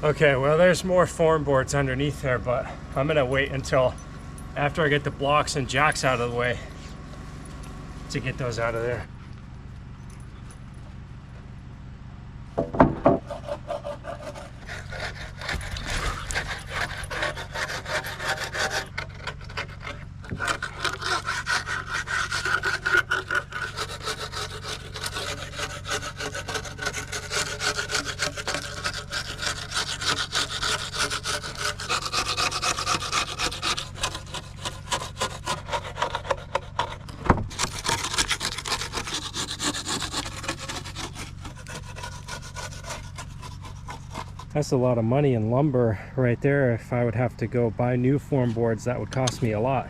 Okay, well, there's more form boards underneath there, but I'm gonna wait until after I get the blocks and jacks out of the way to get those out of there. That's a lot of money in lumber right there. If I would have to go buy new form boards, that would cost me a lot.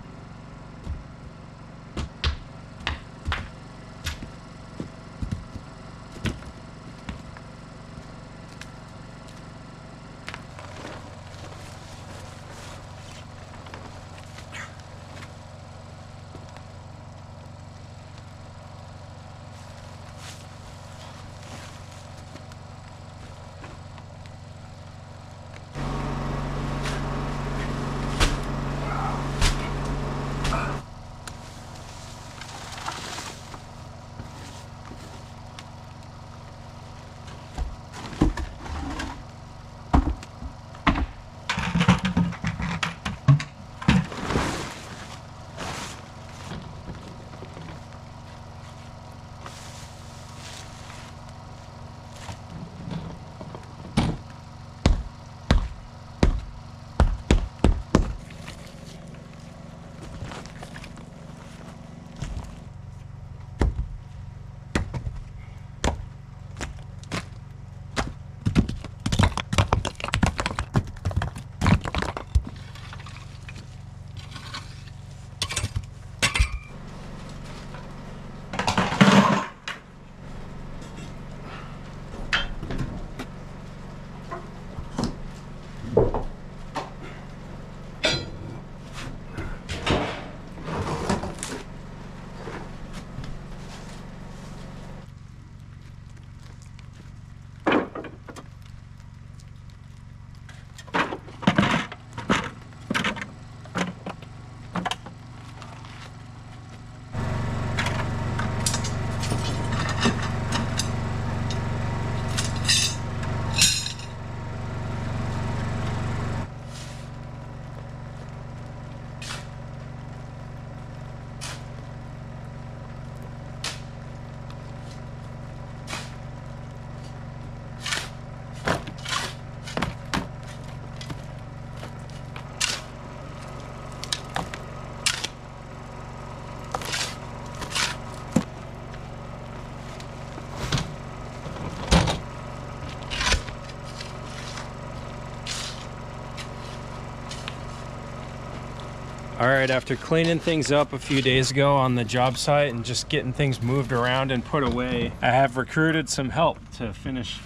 All right, after cleaning things up a few days ago on the job site and just getting things moved around and put away, I have recruited some help to finish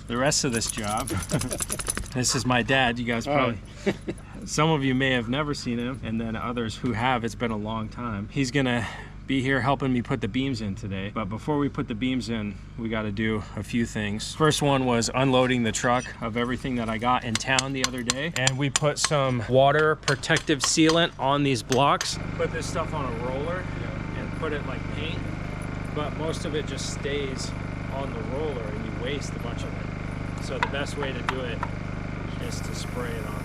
the rest of this job. This is my dad. You guys probably, some of you may have never seen him, and then others who have, it's been a long time. He's gonna be here helping me put the beams in today. But before we put the beams in, we got to do a few things. First one was unloading the truck of everything that I got in town the other day. And we put some water protective sealant on these blocks. Put this stuff on a roller and put it like paint. But most of it just stays on the roller and you waste a bunch of it. So the best way to do it is to spray it on.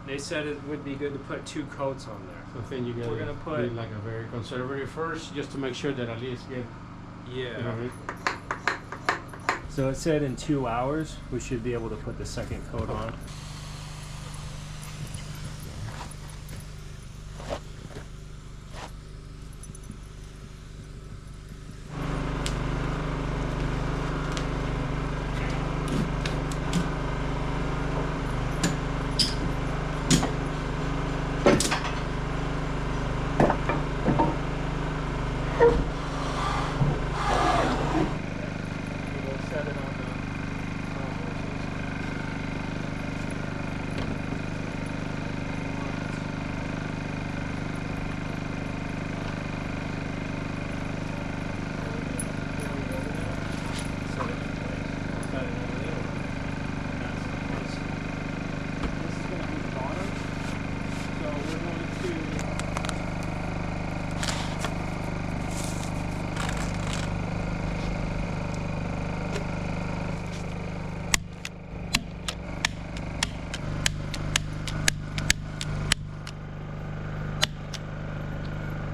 They said it would be good to put 2 coats on there. So then you We're gonna put be like a very conservative first, just to make sure that at least get. Yeah. You know what I mean? So it said in 2 hours we should be able to put the second coat on.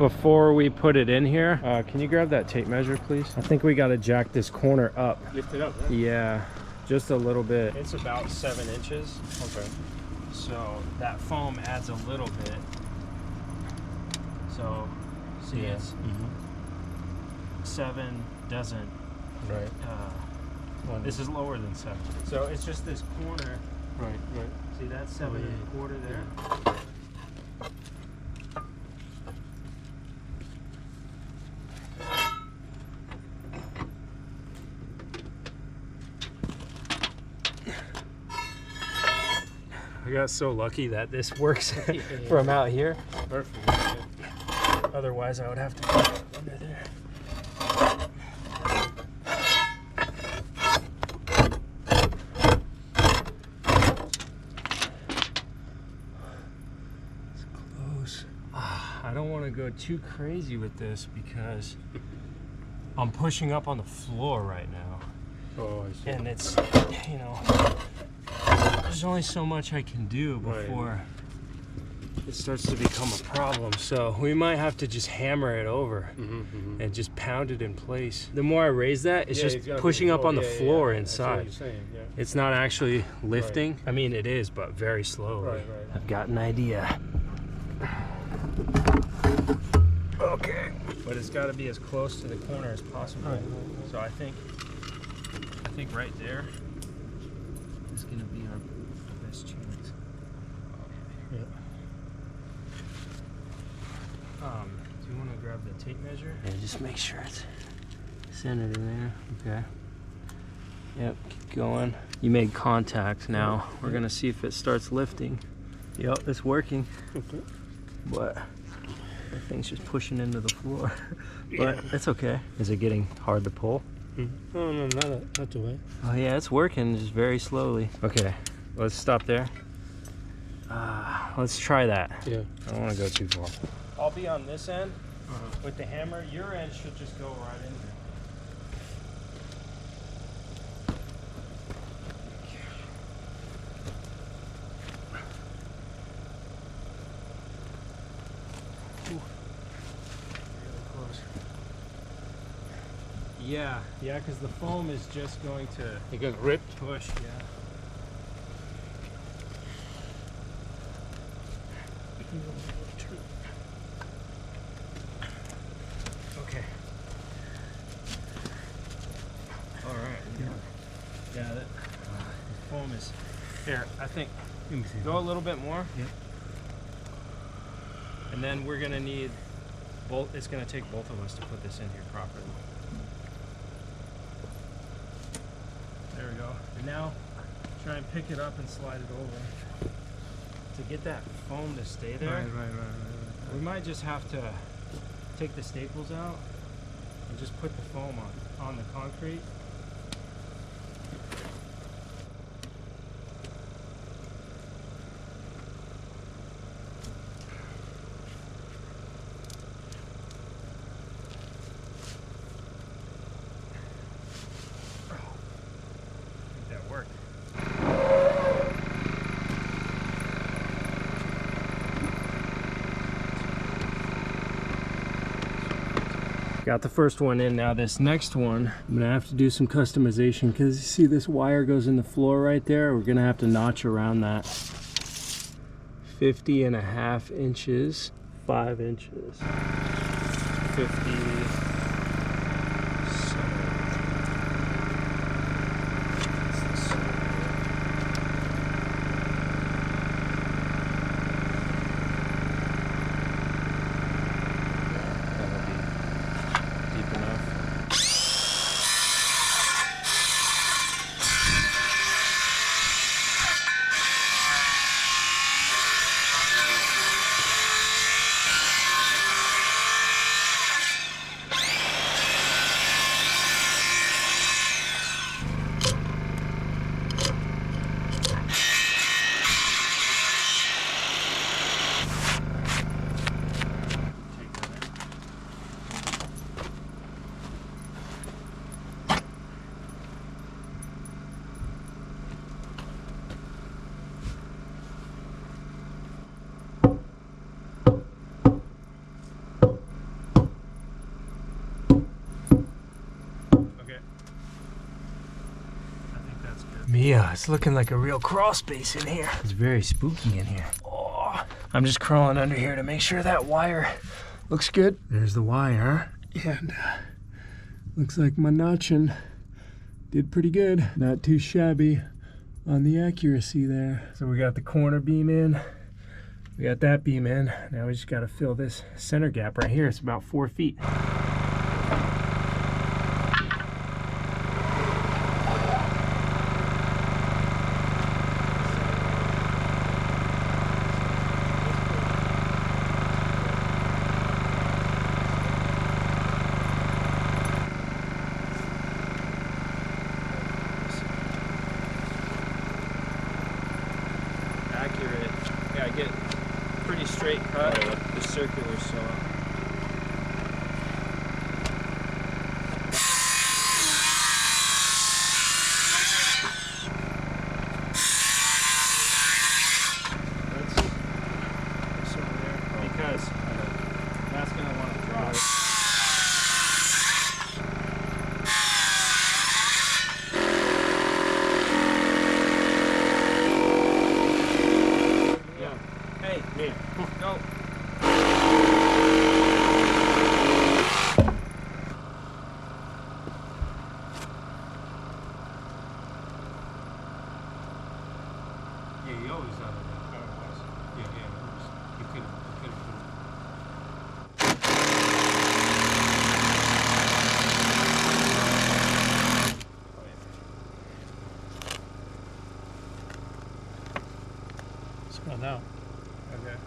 before we put it in here, can you grab that tape measure, please? I think we got to jack this corner up. Lift it up, right? Yeah, just a little bit. It's about 7 inches. Okay. So that foam adds a little bit. So see, it's 7 doesn't. Right. This is lower than 7. So it's just this corner. Right. See, that's 7 1/4 there. I got so lucky that this works from out here. Perfect. Otherwise, I would have to put it under there. It's close. I don't want to go too crazy with this because I'm pushing up on the floor right now. Oh, I see. And it's, you know, there's only so much I can do before it starts to become a problem. So we might have to just hammer it over and just pound it in place. The more I raise that, it's just pushing up on the floor inside. That's what you're saying, yeah. It's not actually lifting. I mean, it is, but very slowly. Right. I've got an idea. Okay. But it's got to be as close to the corner as possible. Right. So I think right there is going to be our best chance. Yeah. Do you want to grab the tape measure? Yeah, just make sure it's centered in there. Okay. Yep, keep going. You made contact now. We're going to see if it starts lifting. Yep, it's working. Okay. But the thing's just pushing into the floor. But it's okay. Is it getting hard to pull? No, not too bad. Oh yeah, it's working, just very slowly. Okay, let's stop there. Let's try that. Yeah. I don't want to go too far. I'll be on this end with the hammer. Your end should just go right in there. Yeah, because the foam is just going to It got ripped. push, yeah. Okay. All right. Yeah, the foam is here. I think go a little bit more. Yep. And then we're gonna need both. It's gonna take both of us to put this in here properly. There we go. And now try and pick it up and slide it over. To get that foam to stay there, Right. we might just have to take the staples out and just put the foam on the concrete. I think that worked. Got the first one in. Now this next one, I'm gonna have to do some customization because you see this wire goes in the floor right there. We're gonna have to notch around that 50.5 inches, 5 inches, 50. Mia, it's looking like a real crawl space in here. It's very spooky in here. Oh, I'm just crawling under here to make sure that wire looks good. There's the wire. And looks like my notching did pretty good. Not too shabby on the accuracy there. So we got the corner beam in. We got that beam in. Now we just got to fill this center gap right here. It's about 4 feet. Accurate. Yeah, I get pretty straight cut with the circular saw. That's over there because that's gonna want to drop. Hey, go. Yeah, you always done it. How it was. Yeah. You could have. It's gone out. Okay.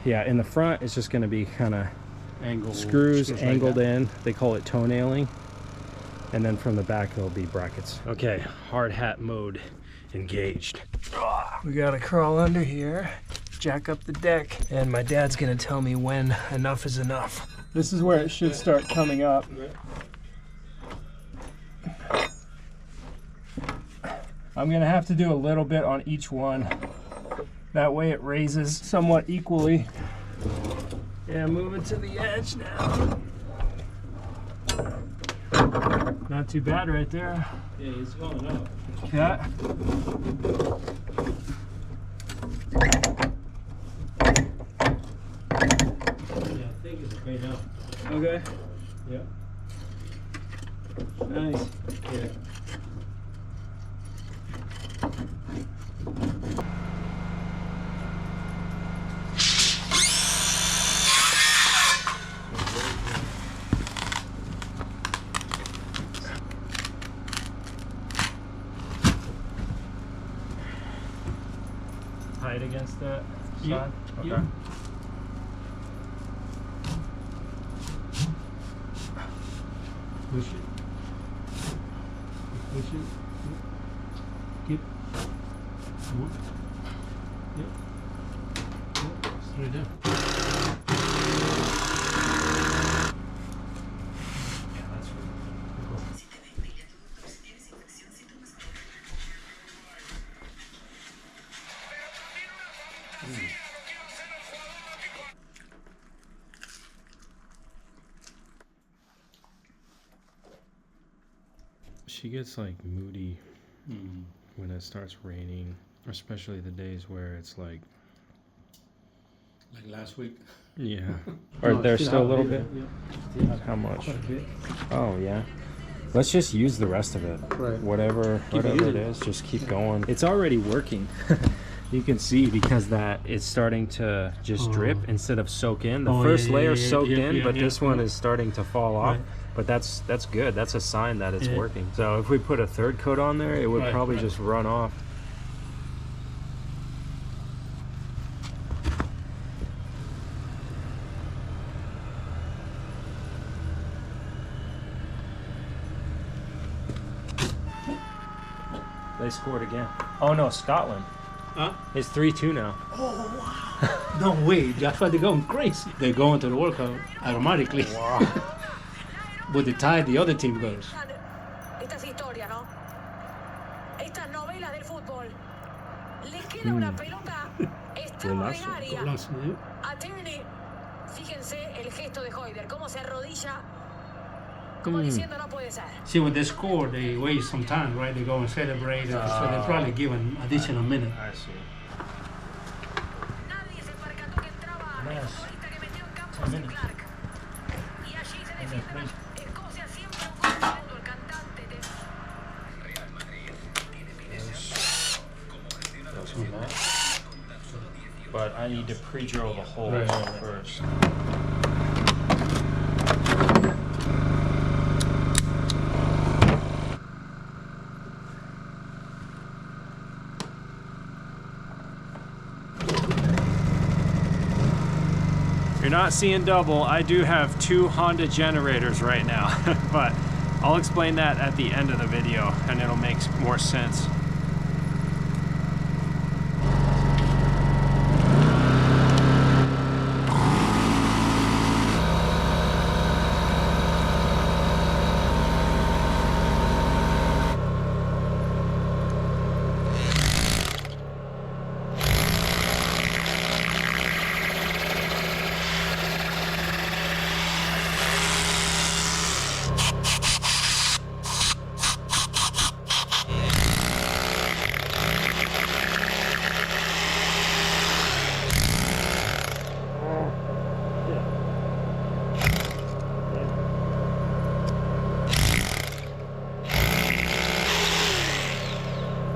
Yeah, in the front it's just going to be kind of screws angled in. They call it toenailing. And then from the back there'll be brackets. Okay, hard hat mode engaged. We gotta crawl under here, jack up the deck, and my dad's gonna tell me when enough is enough. This is where it should start coming up. I'm gonna have to do a little bit on each one. That way it raises somewhat equally. Yeah, moving to the edge now. Not too bad right there. Yeah, it's going up. Yeah. Yeah, I think it's okay now. Okay. Yeah. Nice. Yeah. Tight against that Yeah, side? Okay. yeah. Push it. Push it. Keep. Move. Yep. Straight down. Yeah, that's really cool. She gets like moody when it starts raining, especially the days where it's like, Like last week. yeah. Or No, there's still a little bit? Yeah. Still have How much? quite a bit. Oh, yeah. Let's just use the rest of it. Right. Whatever it using is, just keep going. It's already working. You can see because that it's starting to just drip instead of soak in. The first layer soaked in, but this one is starting to fall off. Right. But that's good. That's a sign that it's working. So if we put a third coat on there, it would probably just run off. They scored again. Oh no, Scotland. Huh? It's 3-2 now. Oh, wow. No way. That's why they're going crazy. They're going to the World Cup automatically. Wow. But the tie, the other team goes. Esta es historia, ¿no? Estas novelas del fútbol. Le queda una pelota extraordinaria a Tierney. Fíjense el gesto de Hoyder, cómo se arrodilla, como diciendo no puede ser. See, when they score, they waste some time, right? They go and celebrate, so they probably give an additional minute. I see. Nadie se percató que entraba el futbolista que metió en campo Sill Clark. Y allí se defiende Escocia, siempre un gol segundo, el cantante de Real Madrid tiene But I need to pre-drill the hole first. You're not seeing double. I do have 2 Honda generators right now, but I'll explain that at the end of the video and it'll make more sense.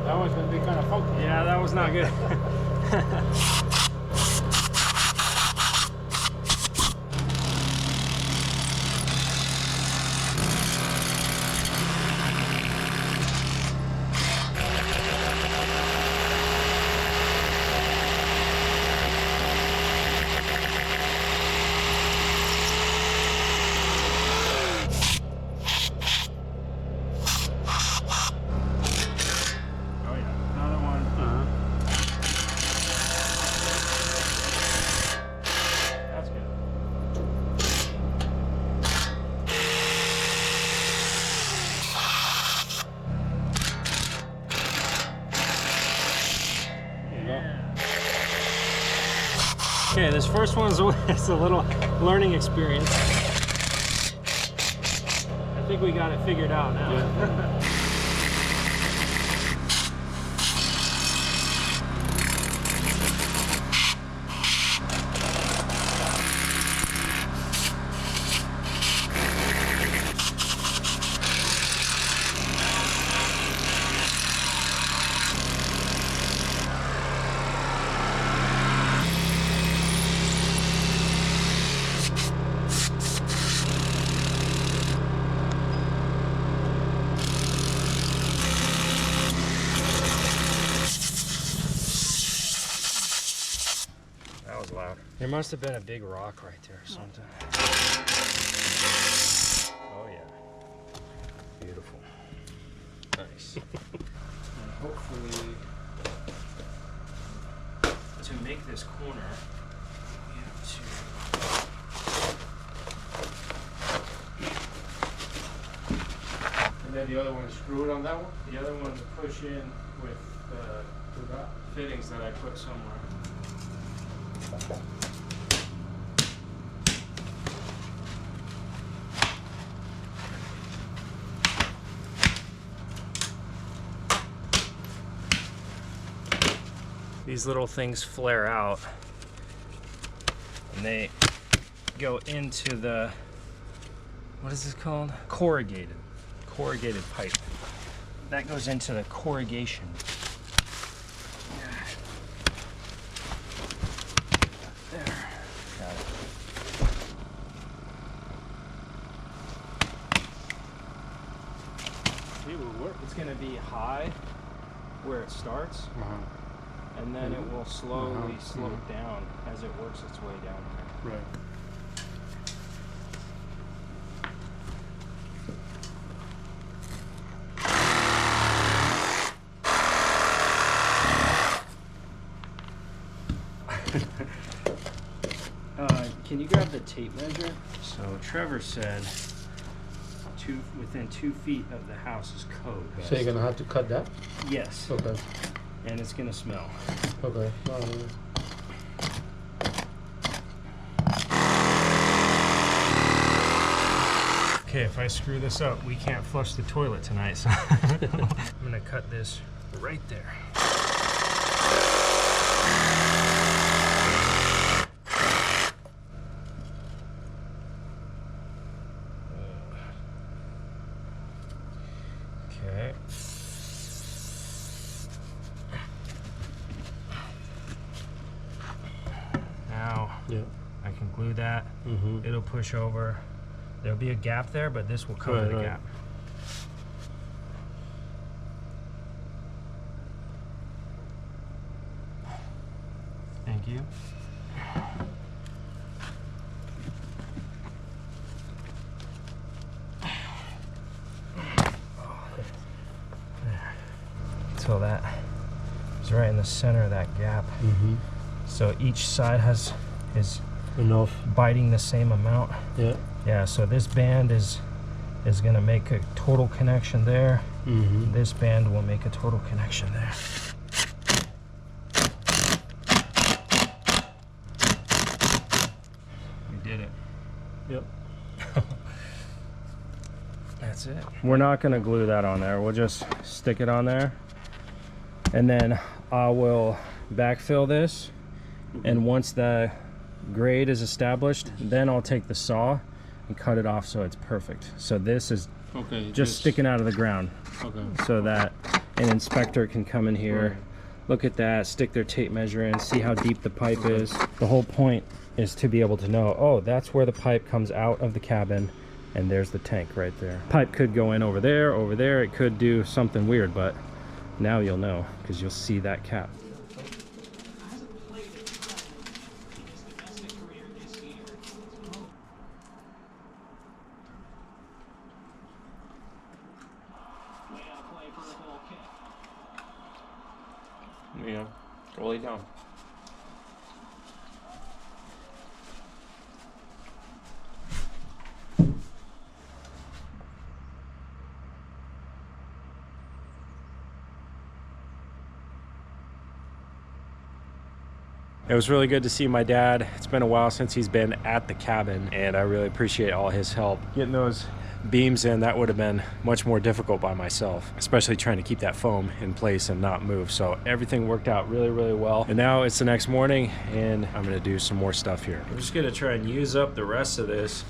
That one's going to be kind of funky. Yeah, that was not good. Okay, this first one is a little learning experience. I think we got it figured out now. Yeah. Loud. There must have been a big rock right there sometime. Oh yeah. Beautiful. Nice. And hopefully, to make this corner, we have to... And then the other one is screwed on that one? The other one's push in with the fittings that I put somewhere. These little things flare out and they go into the, what is this called? Corrugated pipe. That goes into the corrugation. It's going to be high where it starts, and then it will slowly slope down as it works its way down here. Right. can you grab the tape measure? So Trevor said within 2 feet of the house is code. So you're gonna have to cut that? Yes. Okay. And it's gonna smell. Okay. Okay, if I screw this up, we can't flush the toilet tonight, so I'm gonna cut this right there. Okay. Now, Yeah. I can glue that. Mm-hmm. It'll push over. There'll be a gap there, but this will cover the gap. Thank you. So that is right in the center of that gap. Mm-hmm. So each side is Enough. biting the same amount. Yeah. Yeah, so this band is gonna make a total connection there. Mm-hmm. This band will make a total connection there. We did it. Yep. That's it. We're not gonna glue that on there. We'll just stick it on there. And then I will backfill this. And once the grade is established, then I'll take the saw and cut it off so it's perfect. So this is just sticking out of the ground. Okay. So that an inspector can come in here, look at that, stick their tape measure in, see how deep the pipe is. The whole point is to be able to know, oh, that's where the pipe comes out of the cabin, and there's the tank right there. Pipe could go in over there, it could do something weird, but now you'll know because you'll see that cap. Yeah, go lay down. It was really good to see my dad. It's been a while since he's been at the cabin, and I really appreciate all his help. Getting those beams in, that would have been much more difficult by myself, especially trying to keep that foam in place and not move. So everything worked out really, really well. And now it's the next morning, and I'm gonna do some more stuff here. I'm just gonna try and use up the rest of this.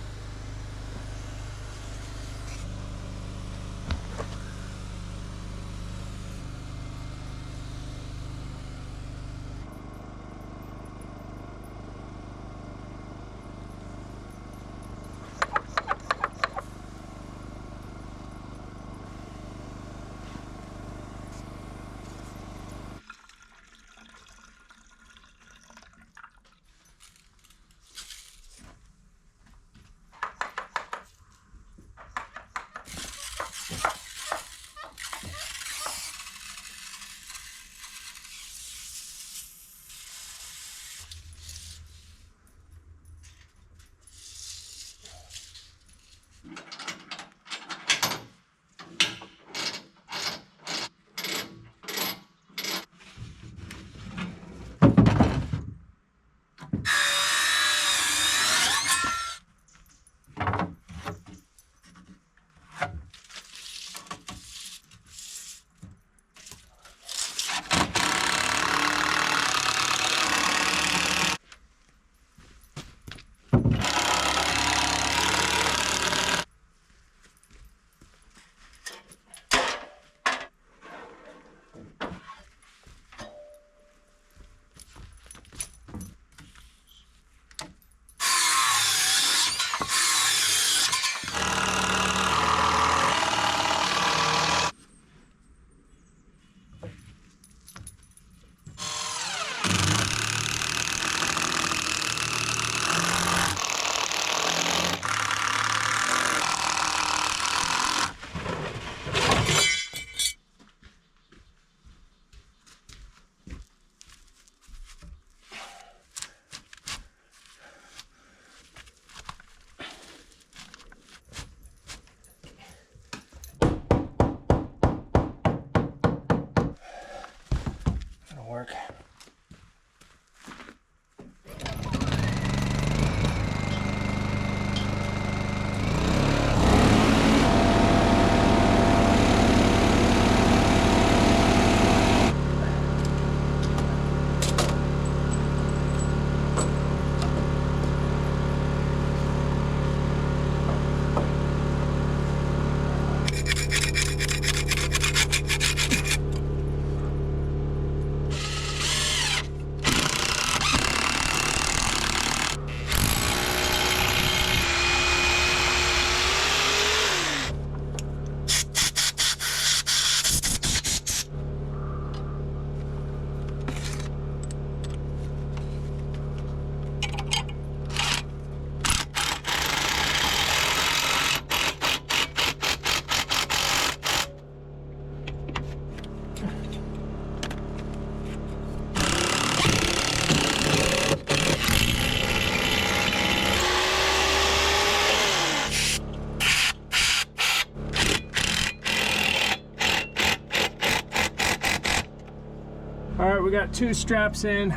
All right, we got 2 straps in.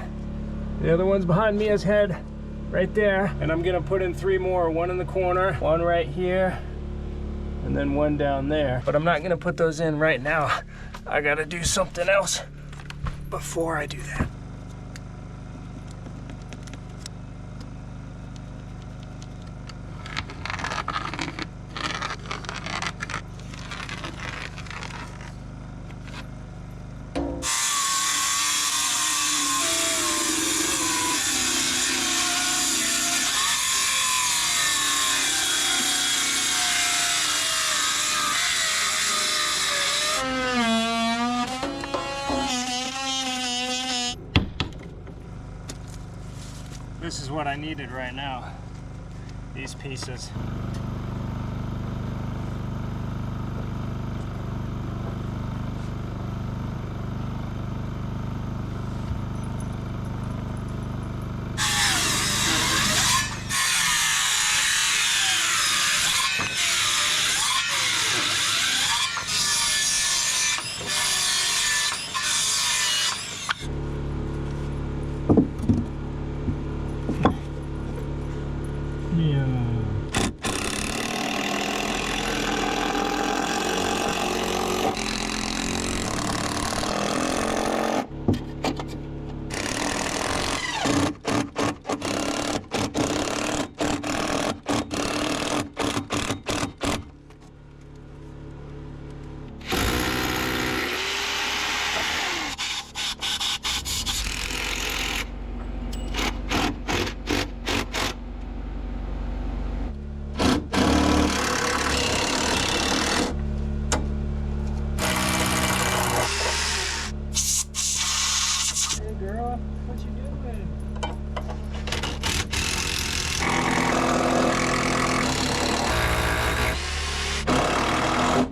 The other one's behind Mia's head, right there. And I'm gonna put in 3 more, 1 in the corner, 1 right here, and then 1 down there. But I'm not gonna put those in right now. I gotta do something else before I do that. This is what I needed right now, these pieces.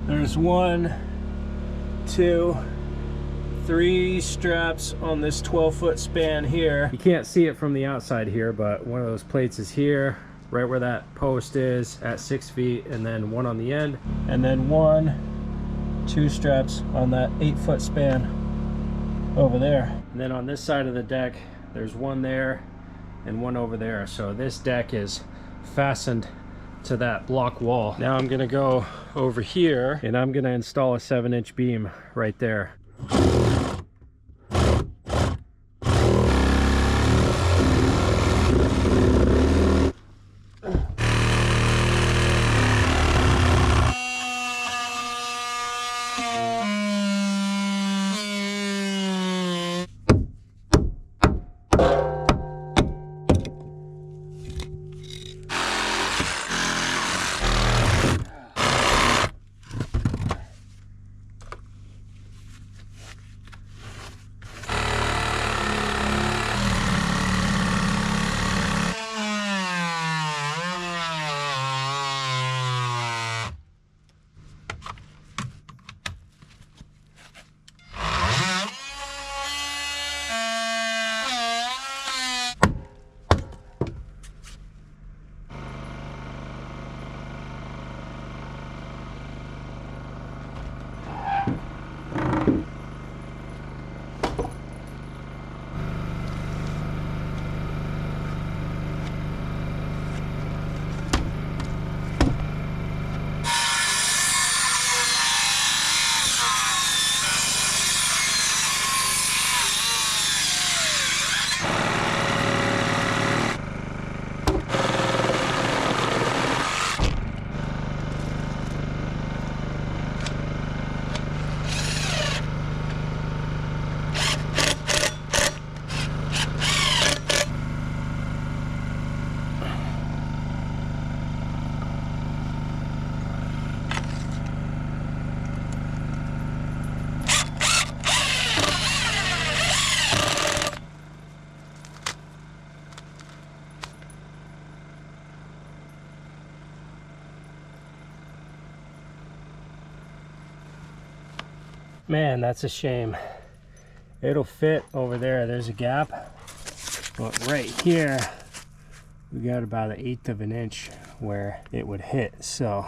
There's 1, 2, 3 straps on this 12-foot span here. You can't see it from the outside here, but one of those plates is here, right where that post is at 6 feet, and then 1 on the end, and then 1, 2 straps on that 8-foot span over there. And then on this side of the deck, there's 1 there and 1 over there. So this deck is fastened to that block wall. Now I'm gonna go over here and I'm gonna install a 7-inch beam right there. Man, that's a shame. It'll fit over there. There's a gap. But right here, we got about 1/8 of an inch where it would hit. So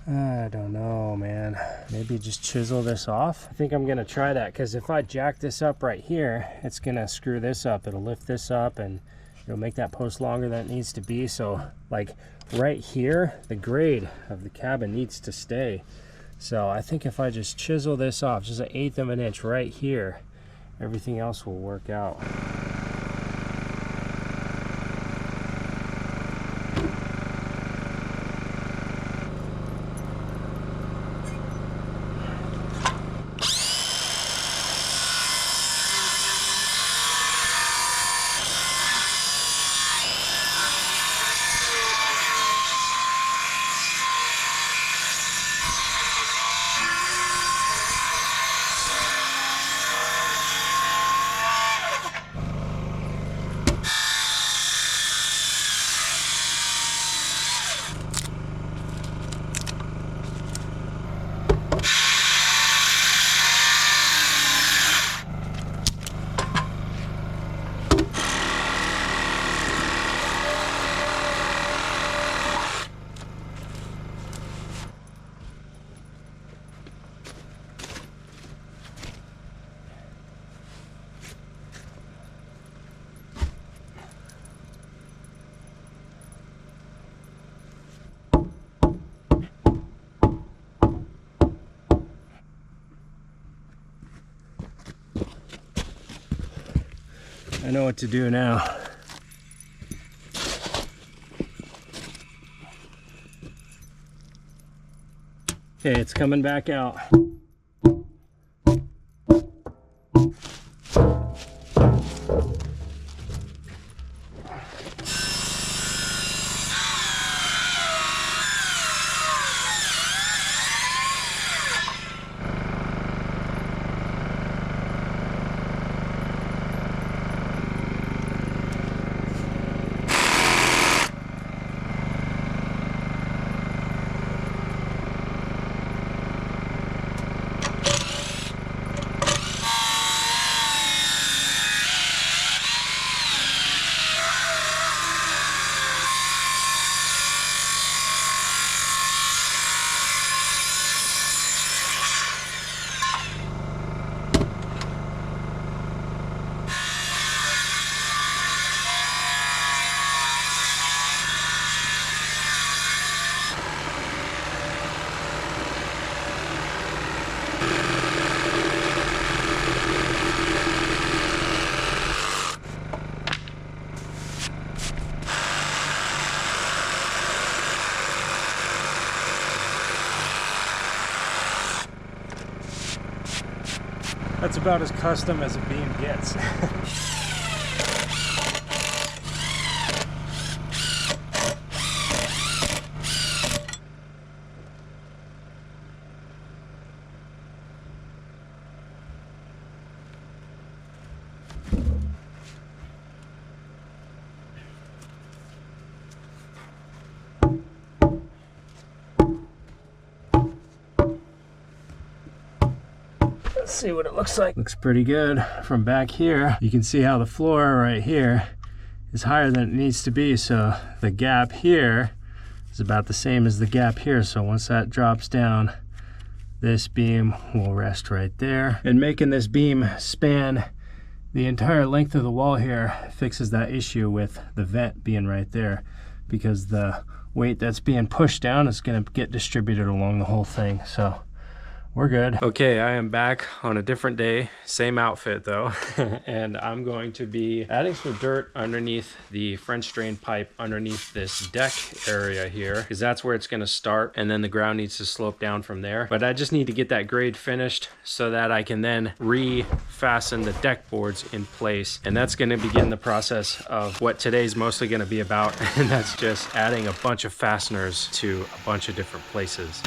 I don't know, man. Maybe just chisel this off. I think I'm gonna try that, because if I jack this up right here, it's gonna screw this up. It'll lift this up and it'll make that post longer than it needs to be. So like right here, the grade of the cabin needs to stay. So I think if I just chisel this off, just 1/8 of an inch right here, everything else will work out. I know what to do now. Okay, it's coming back out. That's about as custom as a beam gets. Let's see what it looks like. Looks pretty good from back here. You can see how the floor right here is higher than it needs to be, so the gap here is about the same as the gap here. So once that drops down, this beam will rest right there. And making this beam span the entire length of the wall here fixes that issue with the vent being right there, because the weight that's being pushed down is going to get distributed along the whole thing. So we're good. Okay, I am back on a different day, same outfit though, and I'm going to be adding some dirt underneath the French drain pipe underneath this deck area here, because that's where it's going to start, and then the ground needs to slope down from there. But I just need to get that grade finished so that I can then re-fasten the deck boards in place, and that's going to begin the process of what today's mostly going to be about, and that's just adding a bunch of fasteners to a bunch of different places.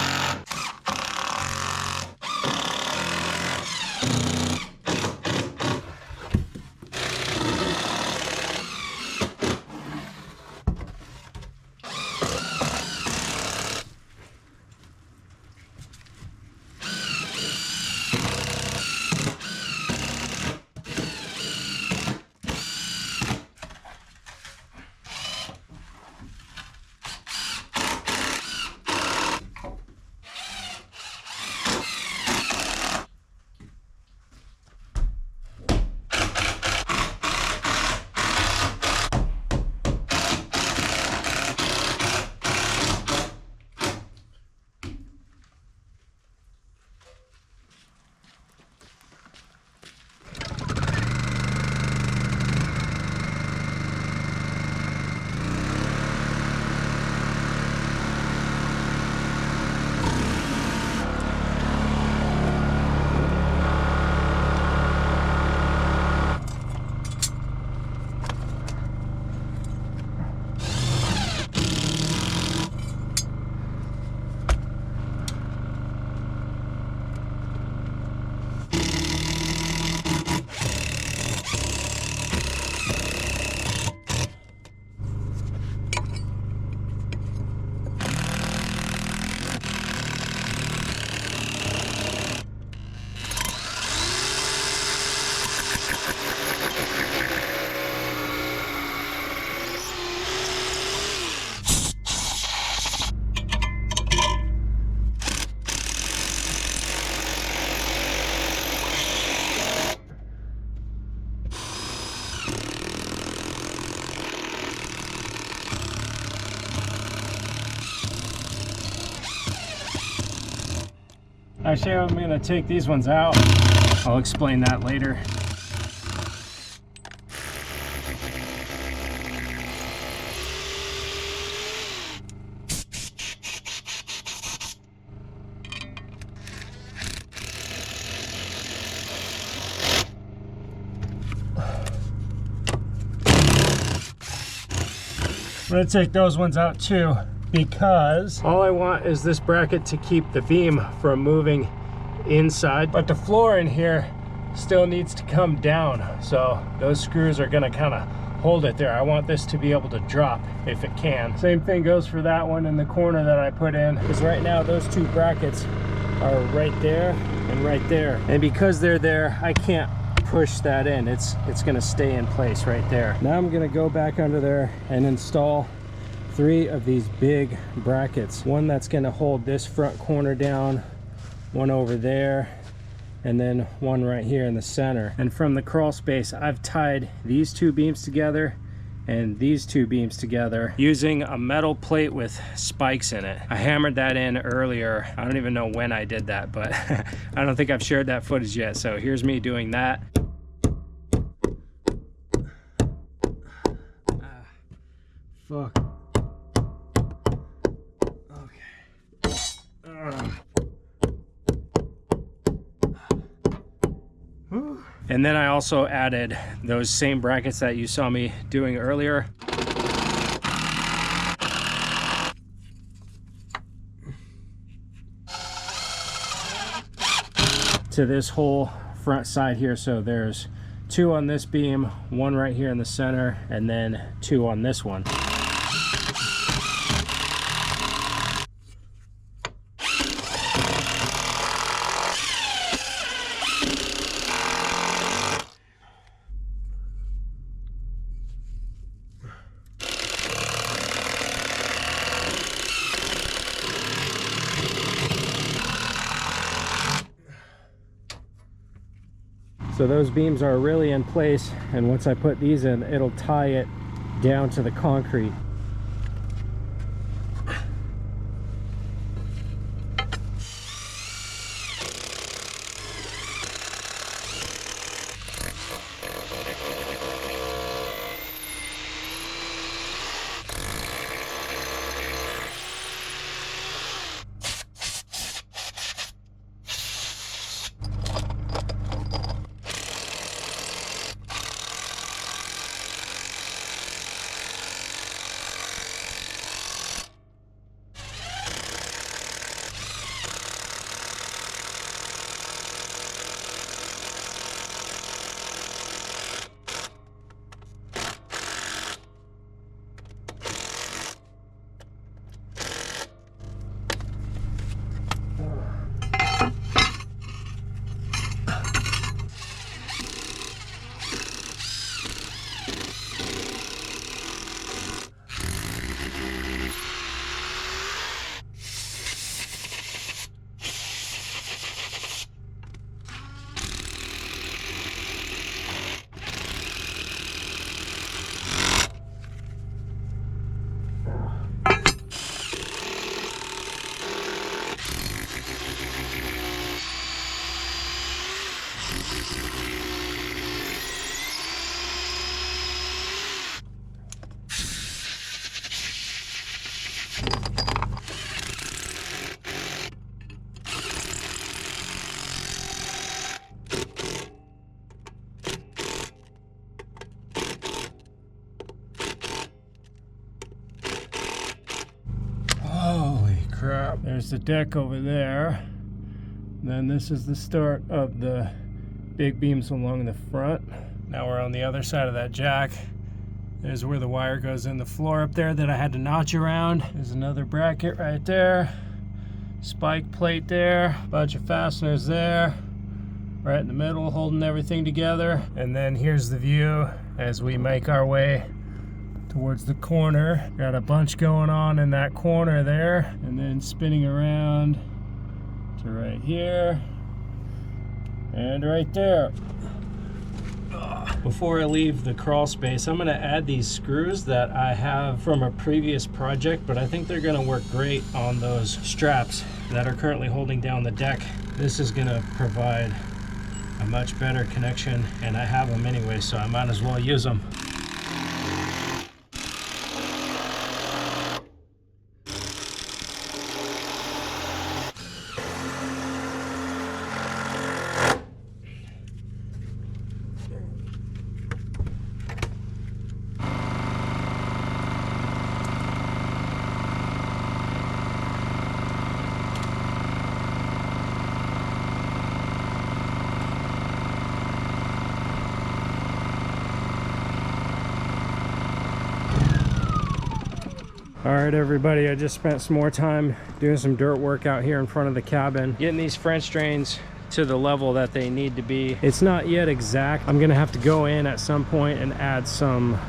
Actually, I'm gonna take these ones out. I'll explain that later. I'm gonna take those ones out too, because all I want is this bracket to keep the beam from moving inside, but the floor in here still needs to come down, so those screws are gonna kind of hold it there. I want this to be able to drop if it can. Same thing goes for that one in the corner that I put in, because right now those two brackets are right there and right there, and because they're there, I can't push that in. It's gonna stay in place right there. Now I'm gonna go back under there and install 3 of these big brackets. One that's gonna hold this front corner down, one over there, and then one right here in the center. And from the crawl space, I've tied these 2 beams together and these 2 beams together using a metal plate with spikes in it. I hammered that in earlier. I don't even know when I did that, but I don't think I've shared that footage yet. So here's me doing that. Fuck. Okay. And then I also added those same brackets that you saw me doing earlier. To this whole front side here, so there's 2 on this beam, 1 right here in the center, and then 2 on this one. So those beams are really in place, and once I put these in, it'll tie it down to the concrete. Crap. There's the deck over there. Then this is the start of the big beams along the front. Now we're on the other side of that jack. There's where the wire goes in the floor up there that I had to notch around. There's another bracket right there. Spike plate there. Bunch of fasteners there. Right in the middle, holding everything together. And then here's the view as we make our way towards the corner. Got a bunch going on in that corner there, and then spinning around to right here and right there. Before I leave the crawl space, I'm going to add these screws that I have from a previous project, but I think they're going to work great on those straps that are currently holding down the deck This is gonna provide a much better connection, and I have them anyway, so I might as well use them. All right, everybody, I just spent some more time doing some dirt work out here in front of the cabin, getting these French drains to the level that they need to be. It's not yet exact. I'm gonna have to go in at some point and add some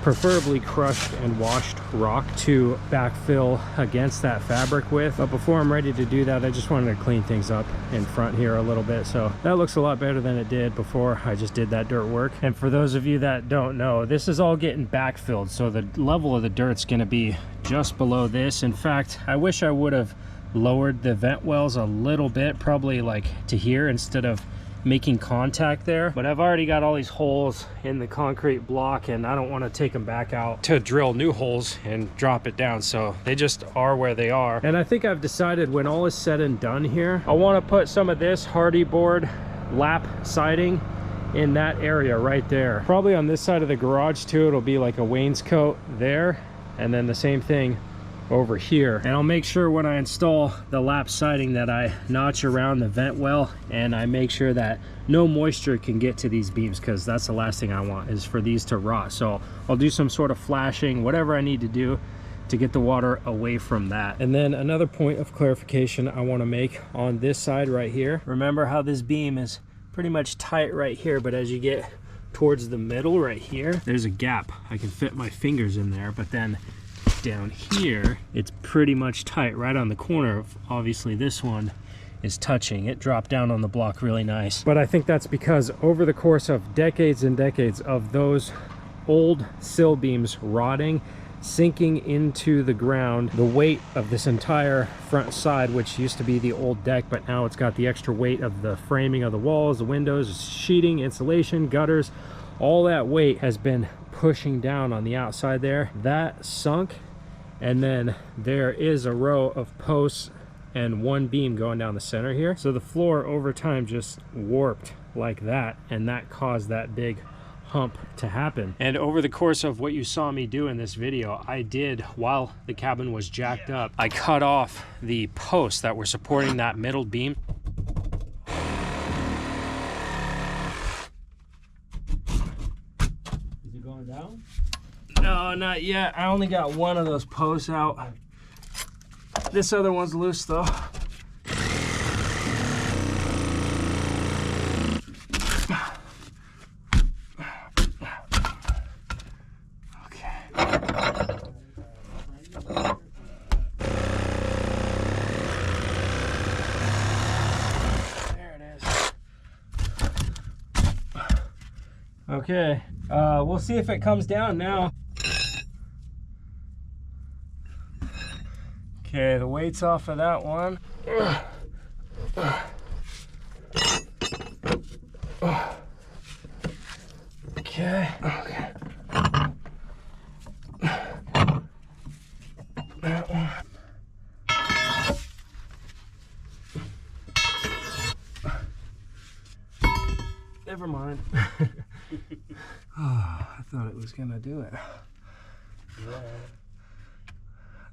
preferably crushed and washed rock to backfill against that fabric with. But before I'm ready to do that, I just wanted to clean things up in front here a little bit. So that looks a lot better than it did before I just did that dirt work. And for those of you that don't know, this is all getting backfilled. So the level of the dirt's gonna be just below this. In fact, I wish I would have lowered the vent wells a little bit, probably like to here instead of making contact there. But I've already got all these holes in the concrete block, and I don't want to take them back out to drill new holes and drop it down, so they just are where they are. And I think I've decided, when all is said and done here, I want to put some of this hardy board lap siding in that area right there. Probably on this side of the garage too. It'll be like a wainscot there, and then the same thing over here. And I'll make sure when I install the lap siding that I notch around the vent well, and I make sure that no moisture can get to these beams, because that's the last thing I want, is for these to rot. So I'll do some sort of flashing, whatever I need to do to get the water away from that. And then another point of clarification I want to make on this side right here. Remember how this beam is pretty much tight right here, but as you get towards the middle right here, there's a gap. I can fit my fingers in there, but then down here it's pretty much tight right on the corner of, obviously this one is touching. It dropped down on the block really nice. But I think that's because over the course of decades and decades of those old sill beams rotting, sinking into the ground, the weight of this entire front side, which used to be the old deck, but now it's got the extra weight of the framing of the walls, the windows, sheeting, insulation, gutters, all that weight has been pushing down on the outside there. That sunk, and then there is a row of posts and one beam going down the center here. So the floor over time just warped like that, and that caused that big hump to happen. And over the course of what you saw me do in this video, I did, while the cabin was jacked up, I cut off the posts that were supporting that middle beam. Is it going down? No, not yet. I only got one of those posts out. This other one's loose though. Okay. There it is. Okay. We'll see if it comes down now. Okay, the weight's off of that one. Okay. Okay. That one. Never mind. Oh, I thought it was gonna do it. Yeah.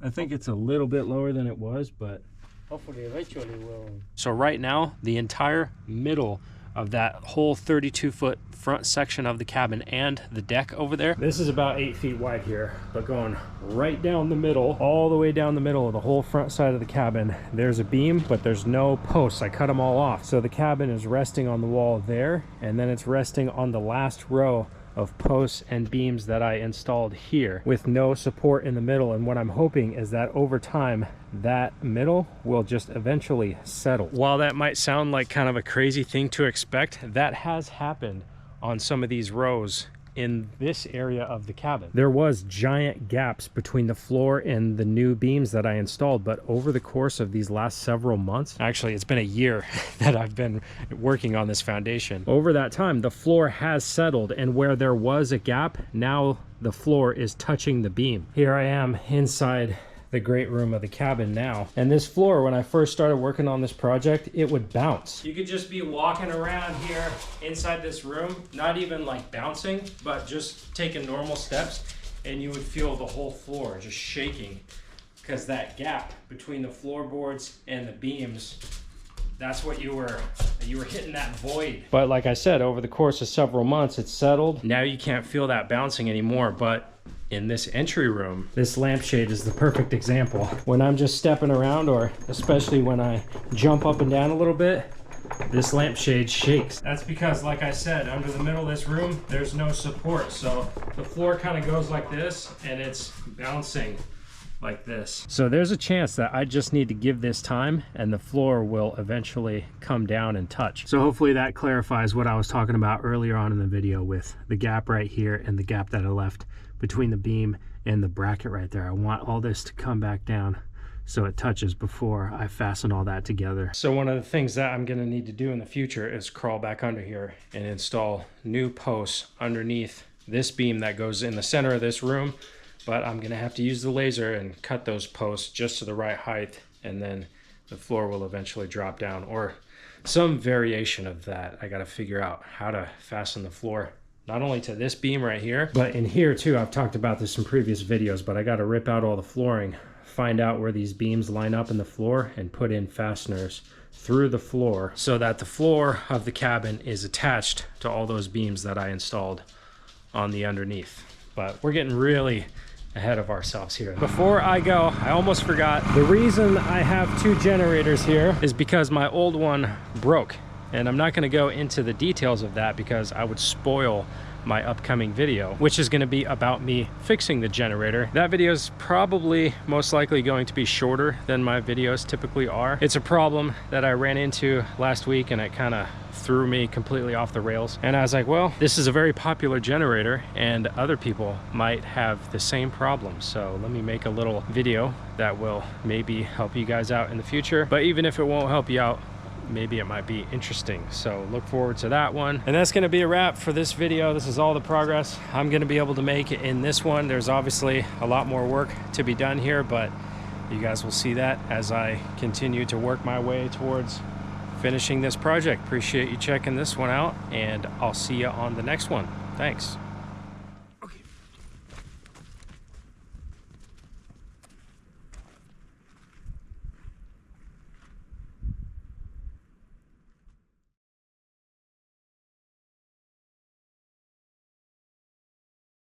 I think it's a little bit lower than it was, but Hopefully eventually will. so right now the entire middle of that whole 32-foot front section of the cabin and the deck over there, this is about 8 feet wide here, but going right down the middle, all the way down the middle of the whole front side of the cabin, there's a beam, but there's no posts. I cut them all off, so the cabin is resting on the wall there, and then it's resting on the last row of posts and beams that I installed here with no support in the middle. And what I'm hoping is that over time that middle will just eventually settle. While that might sound like kind of a crazy thing to expect, that has happened on some of these rows in this area of the cabin. There was giant gaps between the floor and the new beams that I installed, but over the course of these last several months, actually it's been a year that I've been working on this foundation. Over that time, the floor has settled, and where there was a gap, now the floor is touching the beam. Here I am inside the great room of the cabin now. And this floor, when I first started working on this project, it would bounce. You could just be walking around here inside this room, not even like bouncing, but just taking normal steps, and you would feel the whole floor just shaking, because that gap between the floorboards and the beams, that's what you were hitting that void. But like I said, over the course of several months, it's settled. Now you can't feel that bouncing anymore, but in this entry room, this lampshade is the perfect example. When I'm just stepping around, or especially when I jump up and down a little bit, this lampshade shakes. That's because, like I said, under the middle of this room, there's no support. So the floor kind of goes like this, and it's bouncing like this. So there's a chance that I just need to give this time, and the floor will eventually come down and touch. So hopefully that clarifies what I was talking about earlier on in the video with the gap right here and the gap that I left between the beam and the bracket right there. I want all this to come back down so it touches before I fasten all that together. So one of the things that I'm gonna need to do in the future is crawl back under here and install new posts underneath this beam that goes in the center of this room. But I'm gonna have to use the laser and cut those posts just to the right height, and then the floor will eventually drop down, or some variation of that. I gotta figure out how to fasten the floor, not only to this beam right here, but in here too. I've talked about this in previous videos, but I gotta rip out all the flooring, find out where these beams line up in the floor, and put in fasteners through the floor so that the floor of the cabin is attached to all those beams that I installed on the underneath. But we're getting really ahead of ourselves here. Before I go, I almost forgot. The reason I have two generators here is because my old one broke, and I'm not going to go into the details of that because I would spoil my upcoming video, which is going to be about me fixing the generator. That video is probably most likely going to be shorter than my videos typically are. It's a problem that I ran into last week, and it kind of threw me completely off the rails. And I was like, well, this is a very popular generator and other people might have the same problem. So let me make a little video that will maybe help you guys out in the future. But even if it won't help you out, maybe it might be interesting. So look forward to that one. And that's going to be a wrap for this video. This is all the progress I'm going to be able to make in this one. There's obviously a lot more work to be done here, but you guys will see that as I continue to work my way towards finishing this project. Appreciate you checking this one out, and I'll see you on the next one. Thanks.